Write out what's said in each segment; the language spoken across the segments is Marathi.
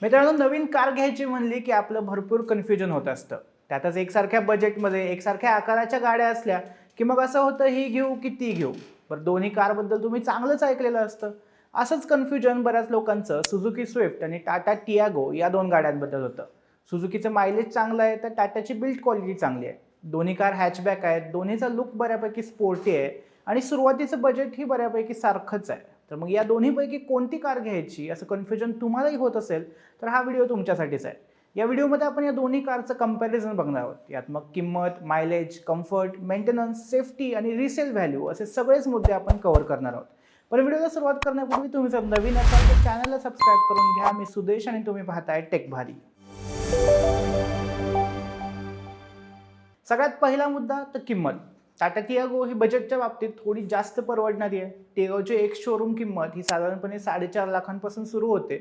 मित्रांनो, नवीन कार घ्यायची म्हणली की आपलं भरपूर कन्फ्युजन होत असतं. त्यातच एकसारख्या बजेटमध्ये एकसारख्या आकाराच्या गाड्या असल्या की मग असं होतं, ही घेऊ की ती घेऊ. बरं, दोन्ही कारबद्दल तुम्ही चांगलंच ऐकलेलं असतं. असंच कन्फ्युजन बऱ्याच लोकांचं सुझुकी स्विफ्ट आणि टाटा टियागो या दोन गाड्यांबद्दल होतं. सुझुकीचं मायलेज चांगलं आहे तर टाटाची बिल्ड क्वालिटी चांगली आहे. दोन्ही कार हॅचबॅक आहेत, दोन्हीचा लुक बऱ्यापैकी स्पोर्टी आहे आणि सुरुवातीचं बजेटही बऱ्यापैकी सारखंच आहे. तर मग या दोन्हीपैकी कोणती कार घ्यायची असं कन्फ्युजन तुम्हालाही होत असेल तर हा व्हिडिओ तुमच्यासाठीच आहे. या व्हिडिओमध्ये आपण या दोन्ही कारचं कंपॅरिझन बघणार आहोत. यात मग किंमत, मायलेज, कम्फर्ट, मेंटेनन्स, सेफ्टी आणि रिसेल व्हॅल्यू असे सगळेच मुद्दे आपण कव्हर करणार आहोत. पण व्हिडिओला सुरुवात करण्यापूर्वी तुम्ही जर नवीन असाल तर चॅनलला सबस्क्राईब करून घ्या. मी सुदेश आणि तुम्ही पाहताय टेक भारी. सगळ्यात पहिला मुद्दा तर किंमत. टाटा टियागो ही बजेटच्या बाबतीत थोडी जास्त परवडणारी आहे. टियागोची एक शोरूम किंमत ही साधारणपणे 4.5 लाखांपासून सुरू होते.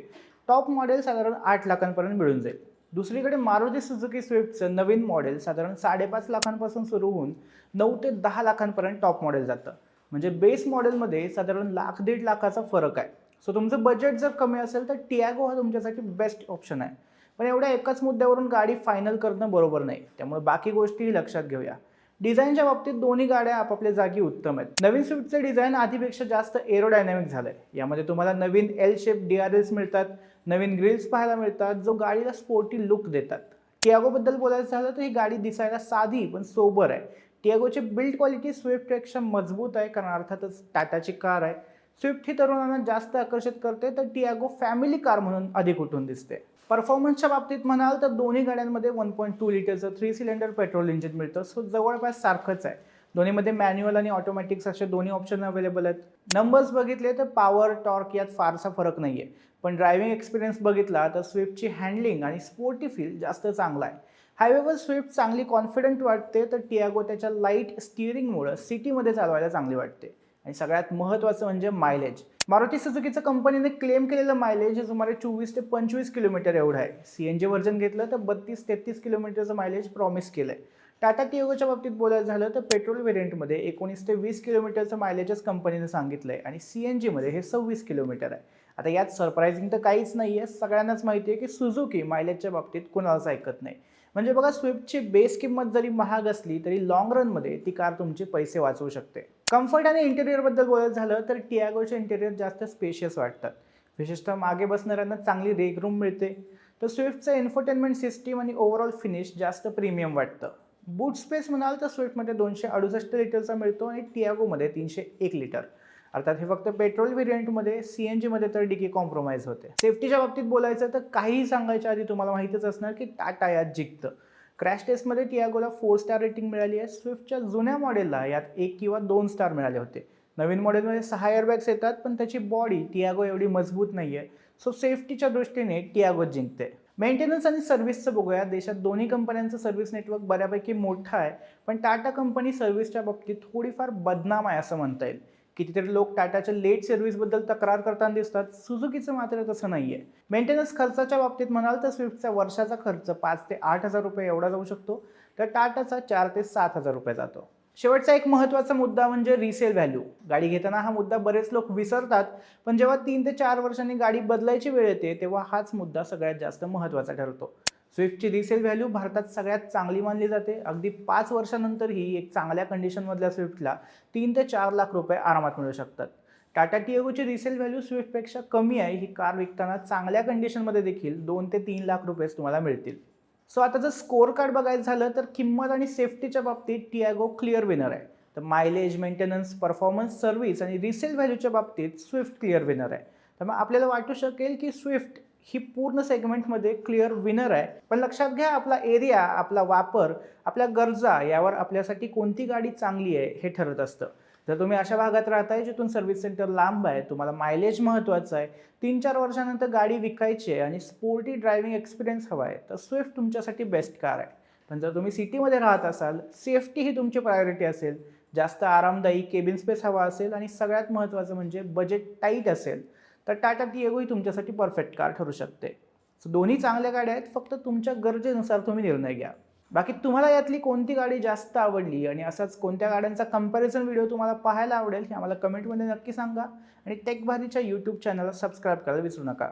टॉप मॉडेल साधारण 8 लाखांपर्यंत मिळून जाईल. दुसरीकडे मारुती सुझुकी स्विफ्टचं नवीन मॉडेल साधारण 5.5 लाखांपासून सुरू होऊन 9 ते 10 लाखांपर्यंत टॉप मॉडेल जातं. म्हणजे बेस मॉडेलमध्ये साधारण लाख दीड लाखाचा फरक आहे. सो तुमचं बजेट जर कमी असेल तर टियागो हा तुमच्यासाठी बेस्ट ऑप्शन आहे. पण एवढ्या एकाच मुद्द्यावरून गाडी फायनल करणं बरोबर नाही, त्यामुळे बाकी गोष्टीही लक्षात घेऊया. डिझाईनच्या बाबतीत दोन्ही गाड्या आपापल्या जागी उत्तम आहेत. नवीन स्विफ्टचे डिझाईन आधीपेक्षा जास्त एरोडायनॅमिक झालंय. यामध्ये तुम्हाला नवीन एल शेप DRLs मिळतात, नवीन ग्रिल्स पाहायला मिळतात, जो गाडीला स्पोर्टी लुक देतात. टियागोबद्दल बोलायचं झालं तर ही गाडी दिसायला साधी पण सोबर आहे. टियागोची बिल्ड क्वालिटी स्विफ्टपेक्षा मजबूत आहे, कारण अर्थातच टाटाची कार आहे. स्विफ्ट ही तरुणांना जास्त आकर्षित करते तर टियागो फॅमिली कार म्हणून अधिक उठून दिसते. परफॉर्मन्सच्या बाबतीत म्हणाल तर दोन्ही गाड्यांमध्ये 1.2 लिटरचं 3 सिलेंडर पेट्रोल इंजिन मिळतं. सो जवळपास सारखंच आहे. दोन्हीमध्ये मॅन्युअल आणि ऑटोमॅटिक्स असे दोन्ही ऑप्शन अवेलेबल आहेत. नंबर्स बघितले तर पॉवर टॉर्क यात फारसा फरक नाही आहे. पण ड्रायव्हिंग एक्सपिरियन्स बघितला तर स्विफ्टची हँडलिंग आणि स्पोर्टी फील जास्त चांगला आहे. हायवेवर स्विफ्ट चांगली कॉन्फिडंट वाटते तर टियागो त्याच्या लाईट स्टिअरिंगमुळे सिटीमध्ये चालवायला चांगली वाटते. आणि सगळ्यात महत्त्वाचं म्हणजे मायलेज. मारुती सुझुकीचं कंपनीने क्लेम केलेलं मायलेज हे सुमारे 24 ते 25 किलोमीटर एवढं आहे. CNG व्हर्जन घेतलं तर 32-33 किलोमीटरचं मायलेज प्रॉमिस केलं आहे. टाटा टियागोच्या बाबतीत बोलायचं झालं तर पेट्रोल व्हेरियंटमध्ये 19 ते 20 किलोमीटरचं मायलेजच कंपनीने सांगितलं आहे आणि CNGमध्ये हे 26 किलोमीटर आहे. आता यात सरप्रायझिंग तर काहीच नाही आहे. सगळ्यांनाच माहिती आहे की सुझुकी मायलेजच्या बाबतीत कुणालाच ऐकत नाही. म्हणजे बघा, स्विफ्टची बेस किंमत जरी महाग असली तरी लाँग रनमध्ये ती कार तुमचे पैसे वाचवू शकते. कम्फर्ट आणि इंटेरियरबद्दल बोलायचं झालं तर टियागोचे इंटेरियर जास्त स्पेशियस वाटतात. विशेषतः मागे बसणाऱ्यांना चांगली लेग रूम मिळते. तर स्विफ्टचं इन्फोटेनमेंट सिस्टीम आणि ओव्हरऑल फिनिश जास्त प्रीमियम वाटतं. बूट स्पेस म्हणाल तर स्विफ्टमध्ये 268 लिटरचा मिळतो आणि टियागोमध्ये 301 लिटर. अर्थात हे फक्त पेट्रोल व्हेरियंटमध्ये. CNGमध्ये तर डिकी कॉम्प्रोमाइज होते. सेफ्टीच्या बाबतीत बोलायचं तर काहीही सांगायच्या आधी तुम्हाला माहितीच असणार की टाटा यात जिंकतं. क्रॅश टेस्टमध्ये टियागोला 4 स्टार रेटिंग मिळाली आहे. स्विफ्टच्या जुन्या मॉडेलला यात 1 किंवा 2 स्टार मिळाले होते. नवीन मॉडेलमध्ये 6 एअरबॅग्स येतात, पण त्याची बॉडी टियागो एवढी मजबूत नाही आहे. सो सेफ्टीच्या दृष्टीने टियागो जिंकते. मेंटेनन्स आणि सर्व्हिसचं बघूया. देशात दोन्ही कंपन्यांचं सर्व्हिस नेटवर्क बऱ्यापैकी मोठं आहे, पण टाटा कंपनी सर्व्हिसच्या बाबतीत थोडीफार बदनाम आहे असं म्हणता येईल. कितीतरी लोक टाटाच्या लेट सर्व्हिसबद्दल तक्रार करताना दिसतात. सुझुकीचं मात्र तसं नाही आहे. मेंटेनन्स खर्चाच्या बाबतीत म्हणाल तर स्विफ्टचा वर्षाचा खर्च 5 ते 8 हजार रुपये एवढा जाऊ शकतो, तर टाटाचा 4 ते 7 हजार रुपये जातो. शेवटचा एक महत्त्वाचा मुद्दा म्हणजे रिसेल व्हॅल्यू. गाडी घेताना हा मुद्दा बरेच लोक विसरतात, पण जेव्हा 3 ते 4 वर्षांनी गाडी बदलायची वेळ येते तेव्हा हाच मुद्दा सगळ्यात जास्त महत्त्वाचा ठरतो. स्विफ्टची रिसेल व्हॅल्यू भारतात सगळ्यात चांगली मानली जाते. अगदी 5 वर्षानंतरही एक चांगल्या कंडिशनमधल्या स्विफ्टला 3 ते 4 लाख रुपये आरामात मिळू शकतात. टाटा टियागोची रिसेल व्हॅल्यू स्विफ्टपेक्षा कमी आहे. ही कार विकताना चांगल्या कंडिशनमध्ये देखील 2 ते 3 लाख रुपयेच तुम्हाला मिळतील. सो आता जर स्कोअर कार्ड बघायचं झालं तर किंमत आणि सेफ्टीच्या बाबतीत टियागो क्लिअर विनर आहे. तर मायलेज, मेंटेनन्स, परफॉर्मन्स, सर्व्हिस आणि रिसेल व्हॅल्यूच्या बाबतीत स्विफ्ट क्लिअर विनर आहे. त्यामुळे आपल्याला वाटू शकेल की स्विफ्ट ही पूर्ण सेगमेंटमध्ये क्लिअर विनर आहे. पण लक्षात घ्या, आपला एरिया, आपला वापर, आपल्या गरजा यावर आपल्यासाठी कोणती गाडी चांगली आहे हे ठरत असतं. जर तुम्ही अशा भागात राहताय जिथून सर्व्हिस सेंटर लांब आहे, तुम्हाला मायलेज महत्त्वाचं आहे, 3-4 वर्षानंतर गाडी विकायची आहे आणि स्पोर्टी ड्रायव्हिंग एक्सपिरियन्स हवा आहे, तर स्विफ्ट तुमच्यासाठी बेस्ट कार आहे. पण जर तुम्ही सिटीमध्ये राहत असाल, सेफ्टी ही तुमची प्रायोरिटी असेल, जास्त आरामदायी केबिन स्पेस हवा असेल आणि सगळ्यात महत्त्वाचं म्हणजे बजेट टाईट असेल, तर टाटा टियागो ही तुमच्यासाठी परफेक्ट कार ठरू शकते. सो दोन्ही चांगल्या गाड्या आहेत, फक्त तुमच्या गरजेनुसार तुम्ही निर्णय घ्या. बाकी तुम्हाला यातली कोणती गाडी जास्त आवडली आणि असाच कोणत्या गाड्यांचा कंपॅरिझन व्हिडिओ तुम्हाला पाहायला आवडेल हे आम्हाला कमेंटमध्ये नक्की सांगा आणि टेक भारीच्या यूट्यूब चॅनलला सबस्क्राईब करायला विसरू नका.